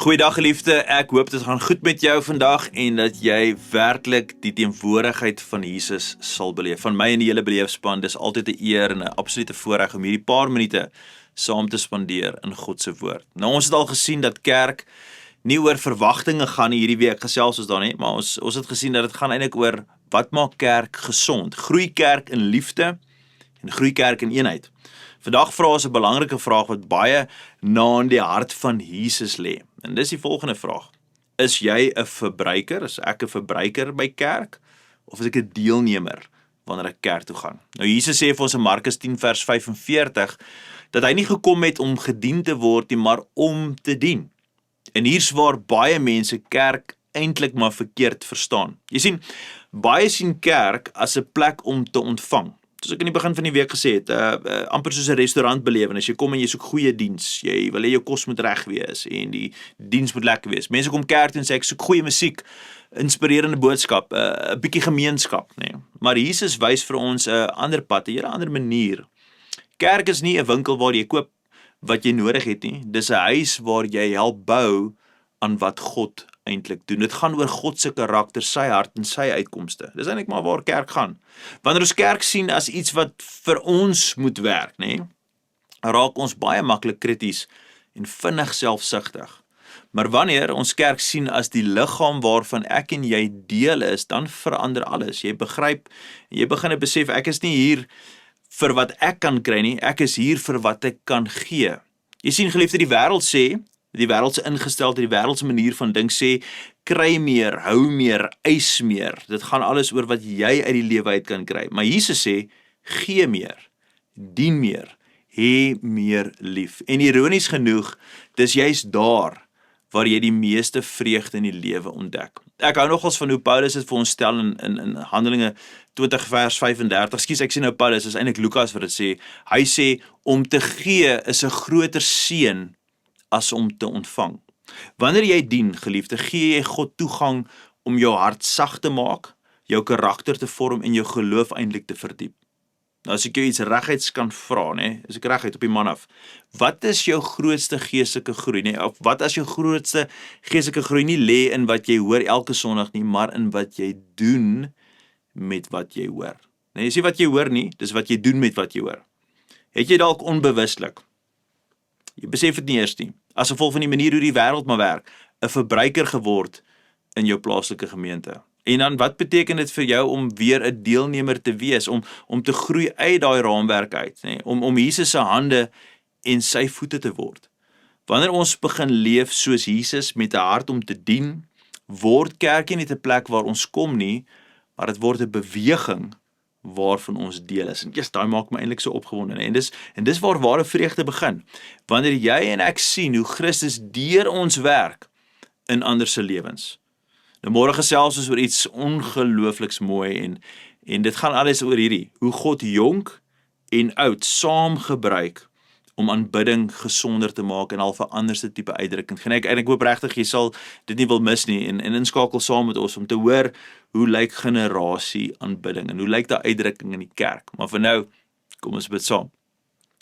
Goeiedag geliefde, ek hoop dit gaan goed met jou vandag en dat jy werklik die teenwoordigheid van Jesus sal beleef. Van my en die hele beleefspan, dis altyd 'n eer en 'n absolute voorreg om hierdie paar minute saam te spandeer in God se woord. Nou ons het al gesien dat kerk nie oor verwagtinge gaan nie, hierdie week gesels ons daar nie, maar ons het gesien dat dit gaan eintlik oor wat maak kerk gesond? Groei kerk in liefde en groei kerk in eenheid. Vandag vra ons 'n belangrike vraag wat baie na in die hart van Jesus lê. En dis die volgende vraag: is jy 'n verbruiker? Is ek 'n verbruiker by kerk? Of is ek 'n deelnemer wanneer ek kerk toe gaan? Nou Jesus sê vir ons in Markus 10 vers 45 dat hy nie gekom het om gedien te word nie, maar om te dien. En hier's waar baie mense kerk eintlik maar verkeerd verstaan. Jy sien, baie sien kerk as 'n plek om te ontvang. Soos ek in die begin van die week gesê het, amper soos 'n restaurantbelewenis. Jy kom en jy soek goeie diens. Jy wil hê jou kos moet reg wees en die diens moet lekker wees. Mense kom kerk toe en sê ek soek goeie musiek, inspirerende boodskap, 'n bietjie gemeenskap, nê. Maar Jesus wys vir ons 'n ander pad, 'n hele ander manier. Kerk is nie 'n winkel waar jy koop wat jy nodig het nie. Dis 'n huis waar jy help bou aan wat God eintlik doen. Dit gaan oor God se karakter, sy hart en sy uitkomste. Dis eintlik maar waar kerk gaan. Wanneer ons kerk sien as iets wat vir ons moet werk, nê, raak ons baie maklik krities en vinnig selfsugtig. Maar wanneer ons kerk sien as die liggaam waarvan ek en jy deel is, dan verander alles. Jy begryp, jy begin besef ek is nie hier vir wat ek kan kry nie, ek is hier vir wat ek kan gee. Jy sien geliefde, die wêreld sê, die wêreld se ingesteldheid, die wêreld se manier van dink sê, kry meer, hou meer, eis meer. Dit gaan alles oor wat jy uit die lewe uit kan kry. Maar Jesus sê, gee meer, dien meer, hê meer lief. En ironies genoeg, dis juist daar waar jy die meeste vreugde in die lewe ontdek. Ek hou nogals van hoe Paulus dit vir ons stel in Handelinge 20 vers 35. Ek sê nou Paulus, is eintlik Lukas wat dit sê. Hy sê, om te gee is 'n groter seën as om te ontvang. Wanneer jy dien, geliefde, gee jy God toegang om jou hart sag te maak, jou karakter te vorm en jou geloof eintlik te verdiep. Nou as ek jou iets reguit kan vra, nê, as ek reguit op die man af, wat is jou grootste geestelike groei, nê, of wat as jou grootste geestelike groei nie lê in wat jy hoor elke Sondag nie, maar in wat jy doen met wat jy hoor. Nee, jy sê wat jy hoor nie, dis wat jy doen met wat jy hoor. Het jy dalk onbewuslik, jy besef dit nie eers nie, as gevolg van die manier hoe die wêreld maar werk, 'n verbruiker geword in jou plaaslike gemeente. En dan wat beteken dit vir jou om weer 'n deelnemer te wees, om te groei uit daai raamwerk uit, nee? om Jesus se hande en sy voete te word. Wanneer ons begin leef soos Jesus met 'n hart om te dien, word kerk nie net 'n plek waar ons kom nie, maar dit word 'n beweging waarvan ons deel is. En daai maak my eintlik so opgewonde. En dis waar ware vreugde begin. Wanneer jy en ek sien hoe Christus deur ons werk in ander se lewens. Nou môre gesels ons oor iets ongeloofliks mooi en dit gaan alles oor hierdie, hoe God jonk en oud saam gebruik om aanbidding gesonder te maak en al 'n anderste tipe uitdrukking. En ek hoop regtig jy sal dit nie wil mis nie en inskakel saam met ons om te hoor hoe lyk generasie aanbidding en hoe lyk daai uitdrukking in die kerk. Maar vir nou, kom ons bid saam.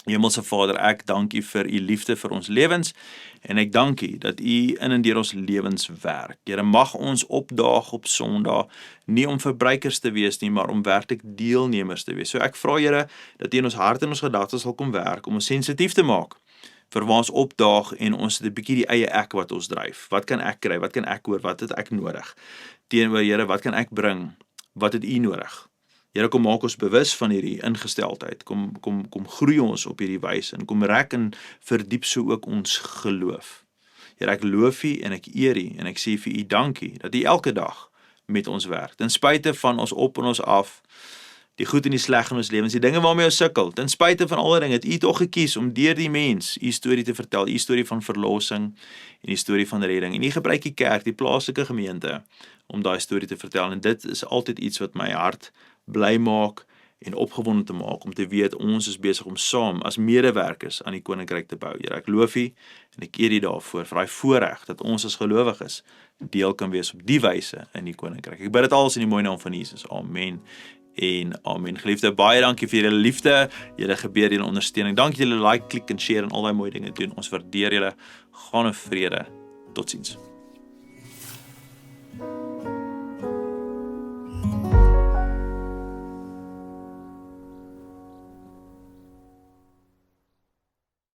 Hemelse Vader, ek dank U vir U liefde vir ons lewens en ek dank U dat U in en deur ons lewens werk. Here, mag ons opdaag op Sondag nie om verbruikers te wees nie, maar om werklik deelnemers te wees. So ek vra Here dat U in ons hart en ons gedagtes sal kom werk om ons sensitief te maak vir waar ons opdaag en ons het 'n bietjie die eie ek wat ons dryf. Wat kan ek kry? Wat kan ek hoor? Wat het ek nodig? Teenoor Here, wat kan ek bring? Wat het U nodig? Here, kom maak ons bewus van hierdie ingesteldheid, kom groei ons op hierdie wyse, en kom rek en verdiep so ook ons geloof. Here, ek loof U en ek eer U, en ek sê vir U dankie, dat U elke dag met ons werk, ten spyte van ons op en ons af, die goed en die sleg in ons lewens, die dinge waarmee ons sukkel, ten spyte van alle dinge, het U tog gekies om deur die mens U storie te vertel, U storie van verlossing, en die storie van redding, en U gebruik die kerk, die plaaslike gemeente, om daai storie te vertel, en dit is altyd iets wat my hart bly maak en opgewonde te maak, om te weet ons is besig om saam as medewerkers aan die koninkryk te bou. Here, ek loof U en ek eer U daarvoor, vir daai voorreg dat ons as gelowiges deel kan wees op die wyse in die koninkryk. Ek bid dit alles in die mooi naam van Jesus. Amen en amen. Geliefde, baie dankie vir julle liefde, julle gebede en ondersteuning. Dankie julle like, klik en share en al daai mooi dinge doen. Ons waardeer julle. Gaan in vrede. Totsiens.